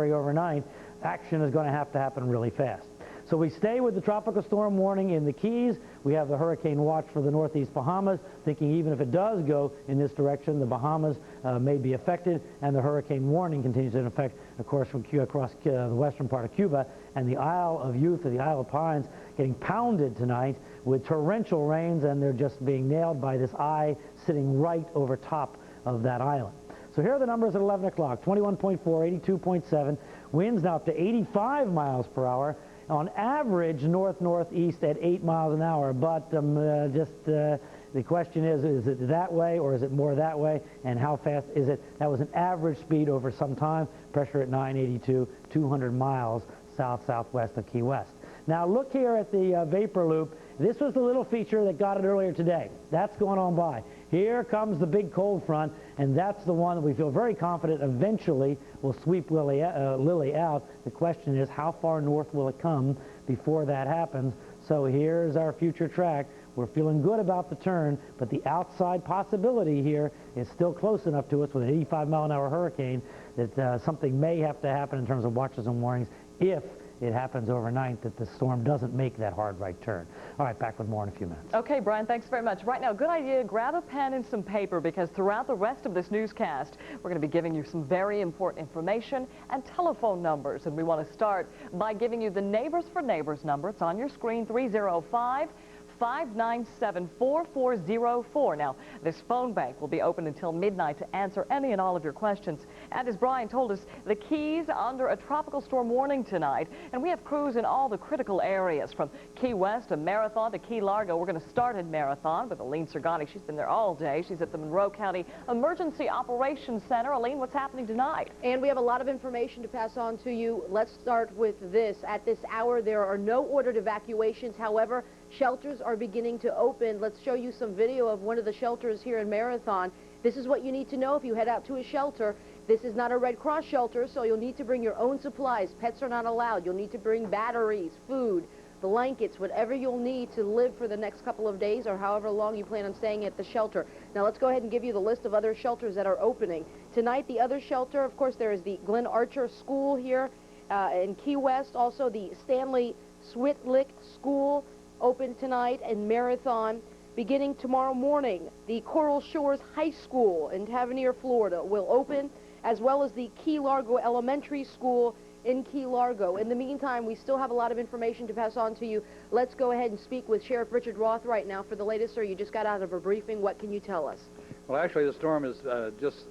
January overnight, action is going to happen really fast. So we stay with the tropical storm warning in the Keys. We have the hurricane watch for the northeast Bahamas, thinking even if it does go in this direction, the Bahamas may be affected, and the hurricane warning continues in effect, of course, from across the western part of Cuba, and the Isle of Youth or the Isle of Pines getting pounded tonight with torrential rains, and they're just being nailed by this eye sitting right over top of that island. So here are the numbers at 11 o'clock, 21.4, 82.7, winds now up to 85 miles per hour, on average north-northeast at 8 miles an hour, but the question is it that way or is it more that way, and how fast is it? That was an average speed over some time, pressure at 982, 200 miles south-southwest of Key West. Now look here at the vapor loop. This was the little feature that got it earlier today. That's going on by. Here comes the big cold front, and that's the one that we feel very confident eventually will sweep Lili out. The question is, how far north will it come before that happens? So here's our future track. We're feeling good about the turn, but the outside possibility here is still close enough to us with an 85-mile-an-hour hurricane that something may have to happen in terms of watches and warnings if it happens overnight that the storm doesn't make that hard right turn. All right, back with more in a few minutes. Okay, Brian, thanks very much. Right now, good idea, grab a pen and some paper, because throughout the rest of this newscast, we're going to be giving you some very important information and telephone numbers. And we want to start by giving you the Neighbors for Neighbors number. It's on your screen, 305-597-4404. Now, this phone bank will be open until midnight to answer any and all of your questions. And as Brian told us, the Keys under a tropical storm warning tonight, and we have crews in all the critical areas from Key West to Marathon to Key Largo. We're going to start in Marathon with Aline Sergani. She's been there all day. She's at the Monroe County Emergency Operations Center. Aline, what's happening tonight? And we have a lot of information to pass on to you. Let's start with this. At this hour, there are no ordered evacuations. However, shelters are beginning to open. Let's show you some video of one of the shelters here in Marathon. This is what you need to know if you head out to a shelter. This is not a Red Cross shelter, so you'll need to bring your own supplies. Pets are not allowed. You'll need to bring batteries, food, blankets, whatever you'll need to live for the next couple of days or however long you plan on staying at the shelter. Now let's go ahead and give you the list of other shelters that are opening. Tonight, the other shelter, of course, there is the Glen Archer School here in Key West. Also, the Stanley Switlick School open tonight in Marathon. Beginning tomorrow morning, the Coral Shores High School in Tavernier, Florida will open, as well as the Key Largo Elementary School in Key Largo. In the meantime, we still have a lot of information to pass on to you. Let's go ahead and speak with Sheriff Richard Roth right now for the latest. Sir, you just got out of a briefing. What can you tell us? Well, actually, the storm is just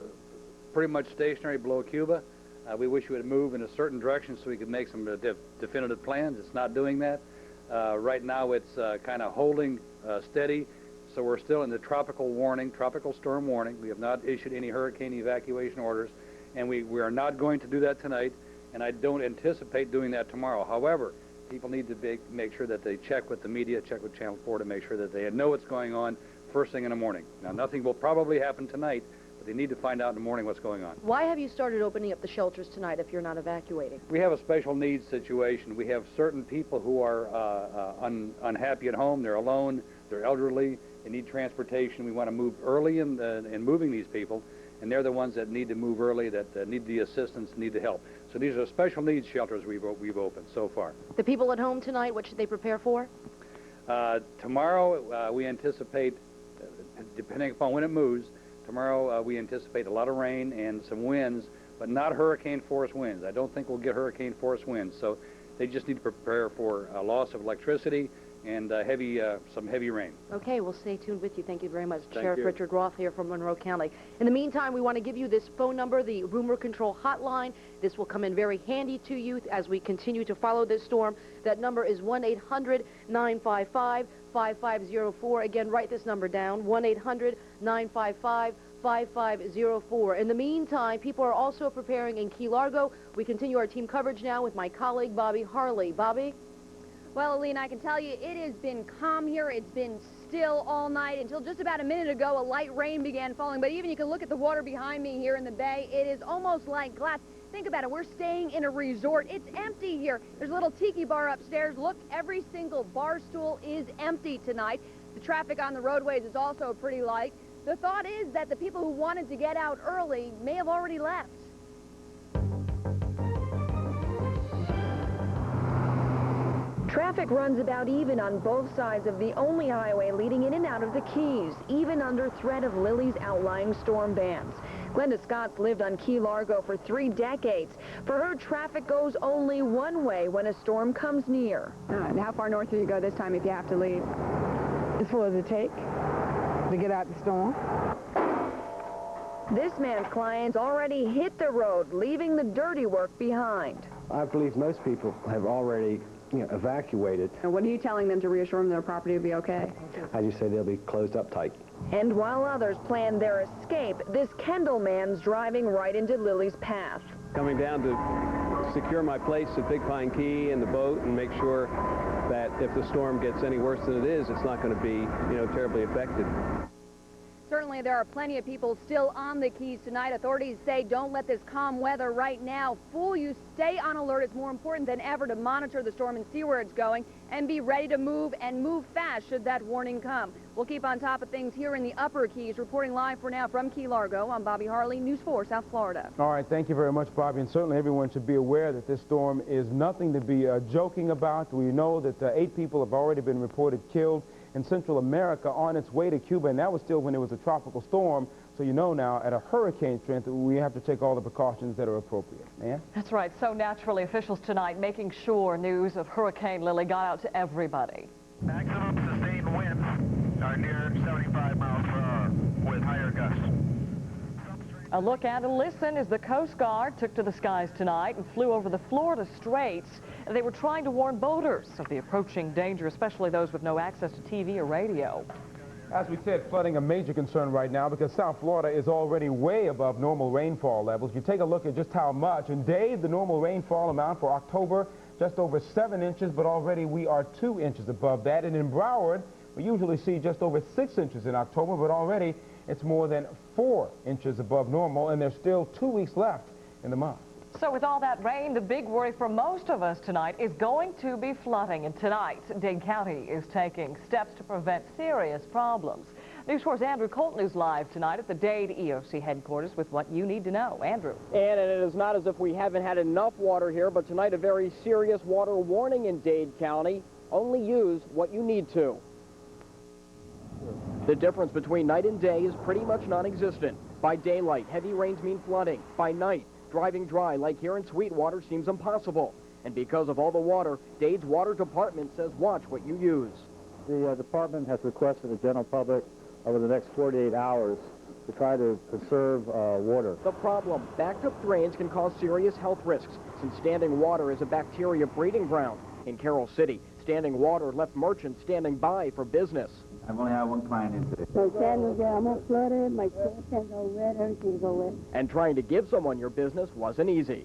pretty much stationary below Cuba. We wish it would move in a certain direction so we could make some definitive plans. It's not doing that. Right now, it's kind of holding steady. So we're still in the tropical storm warning. We have not issued any hurricane evacuation orders, and we are not going to do that tonight, and I don't anticipate doing that tomorrow. However, people need to make sure that they check with the media, check with Channel 4 to make sure that they know what's going on first thing in the morning. Now, nothing will probably happen tonight, but they need to find out in the morning what's going on. Why have you started opening up the shelters tonight if you're not evacuating? We have a special needs situation. We have certain people who are unhappy at home. They're alone. They're elderly. They need transportation. We want to move early in moving these people, and they're the ones that need to move early, that need the assistance, need the help. So these are special needs shelters we've opened so far. The people at home tonight, what should they prepare for? Tomorrow, we anticipate, depending upon when it moves, tomorrow we anticipate a lot of rain and some winds, but not hurricane-force winds. I don't think we'll get hurricane-force winds, so they just need to prepare for a loss of electricity and some heavy rain. Okay, we'll stay tuned with you. Thank you very much. Thank Sheriff you. Richard Roth here from Monroe County. In the meantime, we want to give you this phone number, the rumor control hotline. This will come in very handy to you as we continue to follow this storm. That number is 1-800-955-5504. Again, write this number down, 1-800-955-5504. In the meantime, people are also preparing in Key Largo. We continue our team coverage now with my colleague, Bobby Harley. Bobby? Well, Aline, I can tell you it has been calm here. It's been still all night until just about a minute ago. A light rain began falling, but even you can look at the water behind me here in the bay. It is almost like glass. Think about it. We're staying in a resort. It's empty here. There's a little tiki bar upstairs. Look, every single bar stool is empty tonight. The traffic on the roadways is also pretty light. The thought is that the people who wanted to get out early may have already left. Traffic runs about even on both sides of the only highway leading in and out of the Keys, even under threat of Lili's outlying storm bands. Glenda Scott's lived on Key Largo for 3 decades. For her, traffic goes only one way when a storm comes near. How far north do you go this time if you have to leave? As far as it take to get out the storm. This man's clients already hit the road, leaving the dirty work behind. I believe most people have already, evacuated. And what are you telling them to reassure them their property will be okay? I just say they'll be closed up tight. And while others plan their escape, this Kendall man's driving right into Lily's path. Coming down to secure my place at Big Pine Key and the boat and make sure that if the storm gets any worse than it is, it's not going to be, terribly affected. Certainly, there are plenty of people still on the Keys tonight. Authorities say don't let this calm weather right now fool you. Stay on alert. It's more important than ever to monitor the storm and see where it's going and be ready to move and move fast should that warning come. We'll keep on top of things here in the Upper Keys. Reporting live for now from Key Largo, I'm Bobby Harley, News 4 South Florida. All right, thank you very much, Bobby. And certainly everyone should be aware that this storm is nothing to be joking about. We know that 8 people have already been reported killed in Central America on its way to Cuba, and that was still when it was a tropical storm. So you know now, at a hurricane strength, we have to take all the precautions that are appropriate. Yeah? That's right. So naturally, officials tonight making sure news of Hurricane Lili got out to everybody. Maximum sustained winds are near 75 miles per hour with higher gusts. A look and a listen as the Coast Guard took to the skies tonight and flew over the Florida Straits. They were trying to warn boaters of the approaching danger, especially those with no access to TV or radio. As we said, flooding a major concern right now because South Florida is already way above normal rainfall levels. You take a look at just how much. In Dade, the normal rainfall amount for October, just over 7 inches, but already we are 2 inches above that. And in Broward, we usually see just over 6 inches in October, but already it's more than 4 inches above normal, and there's still 2 weeks left in the month. So with all that rain, the big worry for most of us tonight is going to be flooding. And tonight, Dade County is taking steps to prevent serious problems. News 4's Andrew Colton is live tonight at the Dade EOC headquarters with what you need to know. Andrew. And it is not as if we haven't had enough water here, but tonight a very serious water warning in Dade County. Only use what you need to. The difference between night and day is pretty much non-existent. By daylight, heavy rains mean flooding. By night, driving dry like here in Sweetwater seems impossible. And because of all the water, Dade's water department says watch what you use. The department has requested the general public over the next 48 hours to try to conserve water. The problem, backed up drains can cause serious health risks since standing water is a bacteria breeding ground. In Carroll City, standing water left merchants standing by for business. I've only had one client in today. My sandals are almost flooded, my sweatpants are wet, everything's all wet. And trying to give someone your business wasn't easy.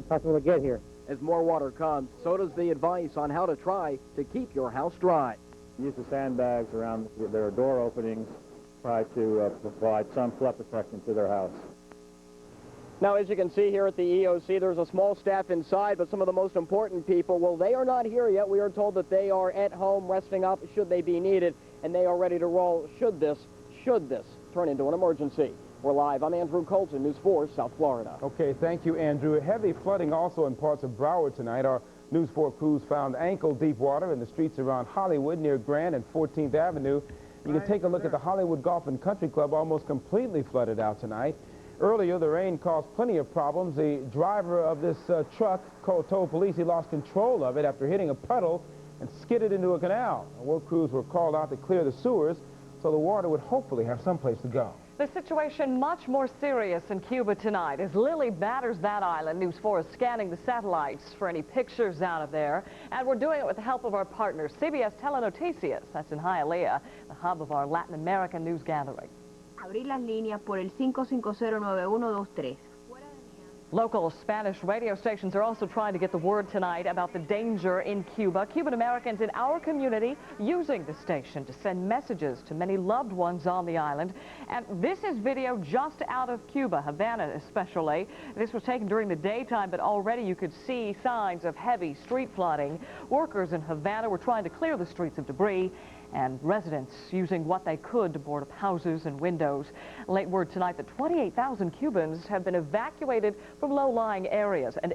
Possible to get here. As more water comes, so does the advice on how to try to keep your house dry. Use the sandbags around their door openings. Try to provide some flood protection to their house. Now, as you can see here at the EOC, there's a small staff inside, but some of the most important people, well, they are not here yet. We are told that they are at home resting up should they be needed, and they are ready to roll should this turn into an emergency. We're live. I'm Andrew Colton, News 4 South Florida. Okay, thank you, Andrew. Heavy flooding also in parts of Broward tonight. Our News 4 crews found ankle-deep water in the streets around Hollywood near Grand and 14th Avenue. You can take a look at the Hollywood Golf and Country Club, almost completely flooded out tonight. Earlier, the rain caused plenty of problems. The driver of this truck told police he lost control of it after hitting a puddle and skidded into a canal. Work crews were called out to clear the sewers, so the water would hopefully have someplace to go. The situation much more serious in Cuba tonight as Lili batters that island. News 4 is scanning the satellites for any pictures out of there, and we're doing it with the help of our partners, CBS Telenoticias. That's in Hialeah, the hub of our Latin American news gathering. Abrir las líneas por el 550-9123. Local Spanish radio stations are also trying to get the word tonight about the danger in Cuba. Cuban Americans in our community using the station to send messages to many loved ones on the island. And this is video just out of Cuba, Havana especially. This was taken during the daytime, but already you could see signs of heavy street flooding. Workers in Havana were trying to clear the streets of debris, and residents using what they could to board up houses and windows. Late word tonight that 28,000 Cubans have been evacuated from low-lying areas, and